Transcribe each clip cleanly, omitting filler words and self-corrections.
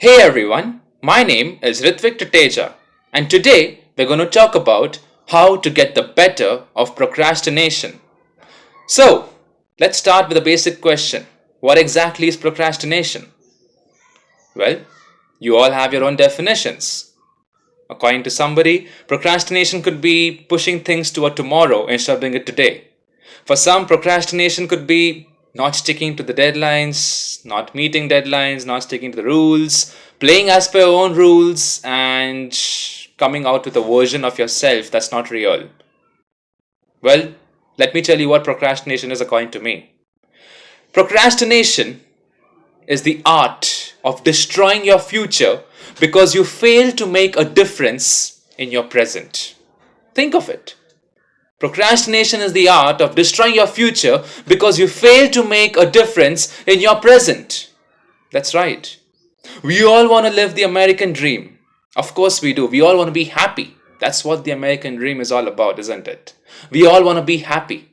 Hey everyone, my name is Ritvik Tuteja, and today we're going to talk about how to get the better of procrastination. So, let's start with a basic question. What exactly is procrastination? Well, you all have your own definitions. According to somebody, procrastination could be pushing things to a tomorrow instead of doing it today. For some, procrastination could be not sticking to the deadlines, not meeting deadlines, not sticking to the rules, playing as per your own rules, and coming out with a version of yourself that's not real. Well, let me tell you what procrastination is according to me. Procrastination is the art of destroying your future because you fail to make a difference in your present. Think of it. Procrastination is the art of destroying your future because you fail to make a difference in your present. That's right. We all want to live the American dream. Of course, we do. We all want to be happy. That's what the American dream is all about, isn't it? We all want to be happy.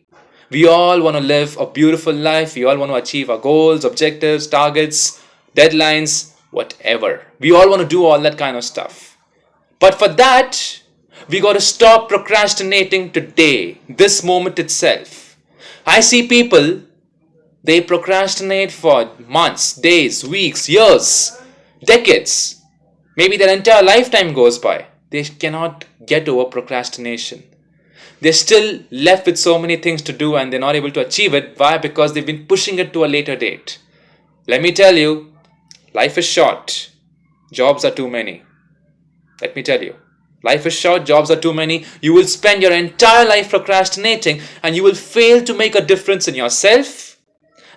We all want to live a beautiful life. We all want to achieve our goals, objectives, targets, deadlines, whatever. We all want to do all that kind of stuff. But for that, we got to stop procrastinating today, this moment itself. I see people, they procrastinate for months, days, weeks, years, decades. Maybe their entire lifetime goes by. They cannot get over procrastination. They're still left with so many things to do and they're not able to achieve it. Why? Because they've been pushing it to a later date. Let me tell you, life is short. Jobs are too many. Let me tell you. Life is short, jobs are too many. You will spend your entire life procrastinating and you will fail to make a difference in yourself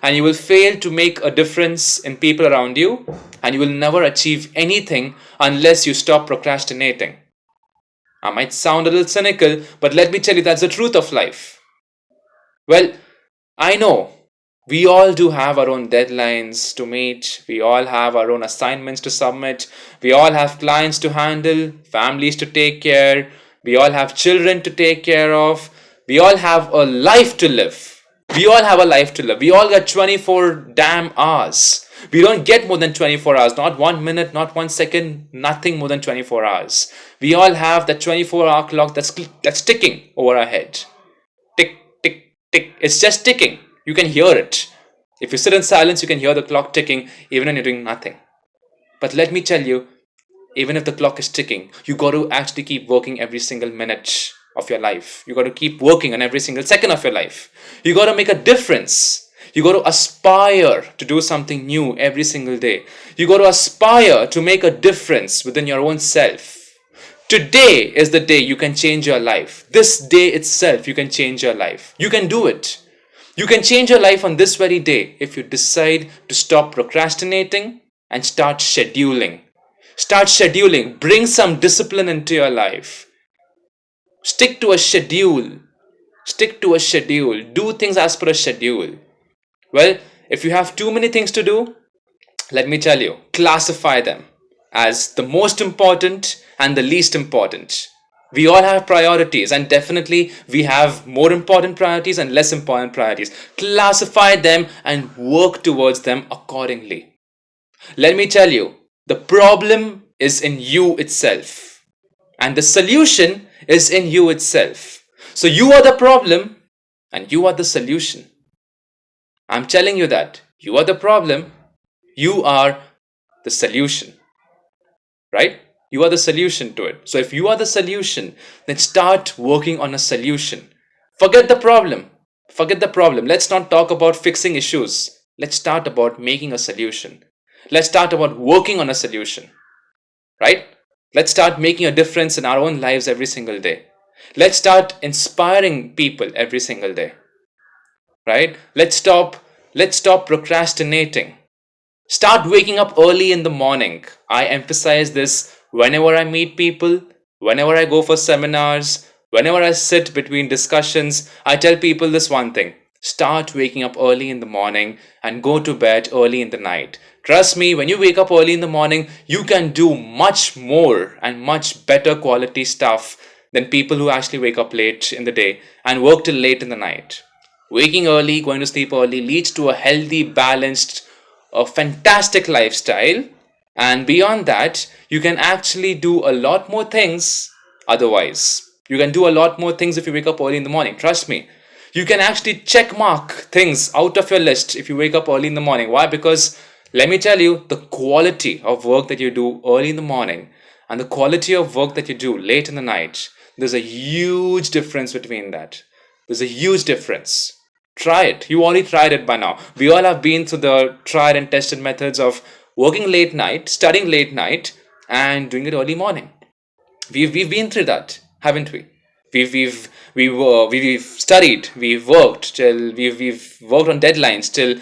and you will fail to make a difference in people around you and you will never achieve anything unless you stop procrastinating. I might sound a little cynical, but let me tell you that's the truth of life. Well, I know we all do have our own deadlines to meet. We all have our own assignments to submit. We all have clients to handle, families to take care. We all have children to take care of. We all have a life to live. We all have a life to live. We all got 24 damn hours. We don't get more than 24 hours, not 1 minute, not 1 second, nothing more than 24 hours. We all have that 24-hour clock that's ticking over our head. Tick, tick, tick. It's just ticking. You can hear it. If you sit in silence, you can hear the clock ticking even when you're doing nothing. But let me tell you, even if the clock is ticking, you got to actually keep working every single minute of your life. You got to keep working on every single second of your life. You got to make a difference. You got to aspire to do something new every single day. You got to aspire to make a difference within your own self. Today is the day you can change your life. This day itself, you can change your life. You can do it. You can change your life on this very day if you decide to stop procrastinating and start scheduling. Start scheduling. Bring some discipline into your life. Stick to a schedule. Stick to a schedule. Do things as per a schedule. Well, if you have too many things to do, let me tell you, classify them as the most important and the least important. We all have priorities, and definitely we have more important priorities and less important priorities. Classify them and work towards them accordingly. Let me tell you, the problem is in you itself, and the solution is in you itself. So you are the problem and you are the solution. I'm telling you that you are the problem, you are the solution, right? You are the solution to it. So if you are the solution, then start working on a solution. Forget the problem. Forget the problem. Let's not talk about fixing issues. Let's start about making a solution. Let's start about working on a solution, right? Let's start making a difference in our own lives every single day. Let's start inspiring people every single day, right? Let's stop procrastinating. Start waking up early in the morning. I emphasize this whenever I meet people, whenever I go for seminars, whenever I sit between discussions. I tell people this one thing: start waking up early in the morning and go to bed early in the night. Trust me, when you wake up early in the morning, you can do much more and much better quality stuff than people who actually wake up late in the day and work till late in the night. Waking early, going to sleep early leads to a healthy, balanced, a fantastic lifestyle And beyond that, you can actually do a lot more things otherwise. You can do a lot more things if you wake up early in the morning. Trust me. You can actually check mark things out of your list if you wake up early in the morning. Why? Because let me tell you, the quality of work that you do early in the morning and the quality of work that you do late in the night, there's a huge difference between that. There's a huge difference. Try it. You already tried it by now. We all have been through the tried and tested methods of working late night, studying late night, and doing it early morning. We've been through that, haven't we? We've studied, we've worked till we've worked on deadlines till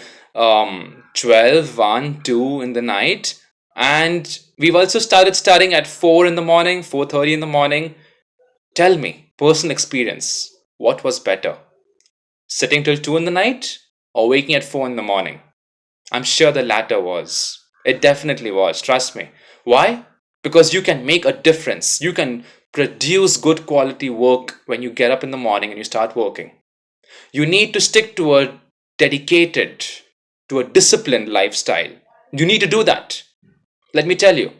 12, 1, 2 in the night, and we've also started studying at 4 in the morning, 4:30 in the morning. Tell me, personal experience, what was better? Sitting till 2 in the night or waking at 4 in the morning? I'm sure the latter was. It definitely was, trust me. Why? Because you can make a difference. You can produce good quality work when you get up in the morning and you start working. You need to stick to a dedicated, to a disciplined lifestyle. You need to do that. Let me tell you,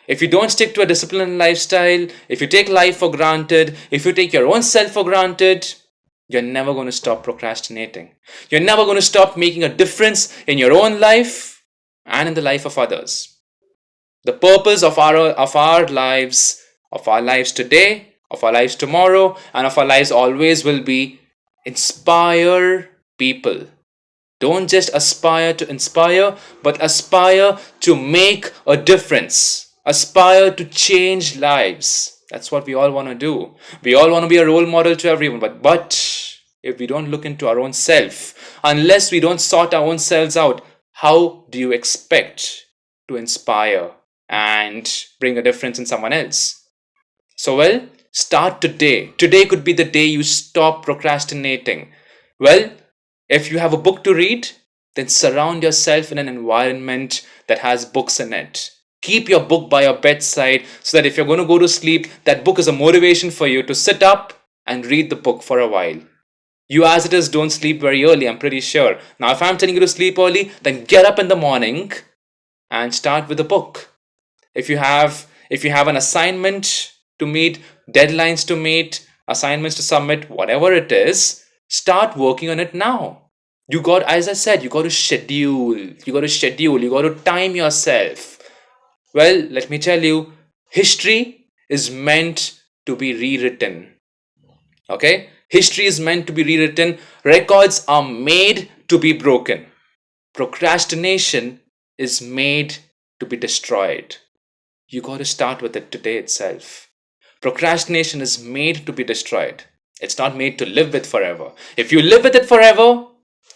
if you don't stick to a disciplined lifestyle, if you take life for granted, if you take your own self for granted, you're never going to stop procrastinating. You're never going to stop making a difference in your own life and in the life of others. The purpose of our lives today, of our lives tomorrow, and of our lives always will be inspire people. Don't just aspire to inspire, but aspire to make a difference. Aspire to change lives. That's what we all want to do. We all want to be a role model to everyone, but if we don't look into our own self, unless we don't sort our own selves out, how do you expect to inspire and bring a difference in someone else? So, well, start today. Today could be the day you stop procrastinating. Well, if you have a book to read, then surround yourself in an environment that has books in it. Keep your book by your bedside so that if you're going to go to sleep, that book is a motivation for you to sit up and read the book for a while. You, as it is, don't sleep very early, I'm pretty sure. Now, if I'm telling you to sleep early, then get up in the morning and start with a book. If you have an assignment to meet, deadlines to meet, assignments to submit, whatever it is, start working on it now. You got, as I said, you got to schedule. You got to time yourself. Well, let me tell you, history is meant to be rewritten. Okay? History is meant to be rewritten. Records are made to be broken. Procrastination is made to be destroyed. You got to start with it today itself. Procrastination is made to be destroyed. It's not made to live with forever. If you live with it forever,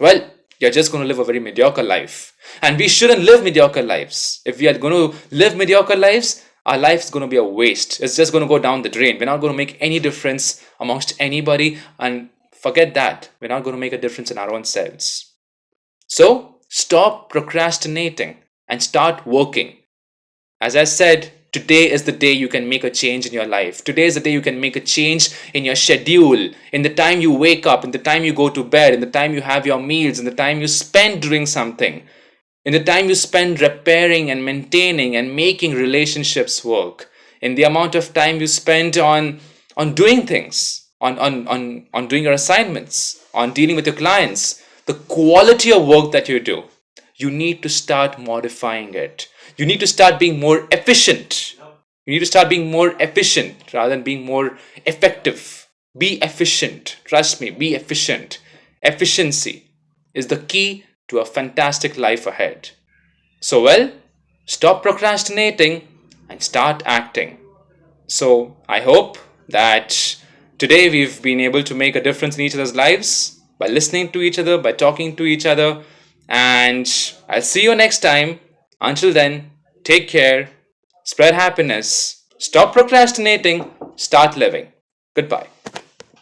well, you're just going to live a very mediocre life. And we shouldn't live mediocre lives. If we are going to live mediocre lives, our life is going to be a waste. It's just going to go down the drain. We're not going to make any difference amongst anybody. And forget that. We're not going to make a difference in our own selves. So, stop procrastinating and start working. As I said, today is the day you can make a change in your life. Today is the day you can make a change in your schedule, in the time you wake up, in the time you go to bed, in the time you have your meals, in the time you spend doing something, in the time you spend repairing and maintaining and making relationships work, in the amount of time you spend on doing things, on doing your assignments, on dealing with your clients, the quality of work that you do. You need to start modifying it. You need to start being more efficient. You need to start being more efficient rather than being more effective. Be efficient. Trust me, be efficient. Efficiency is the key to a fantastic life ahead. So, well, stop procrastinating and start acting. So, I hope that today we've been able to make a difference in each other's lives by listening to each other, by talking to each other. And I'll see you next time. Until then, take care, spread happiness, stop procrastinating, start living. Goodbye.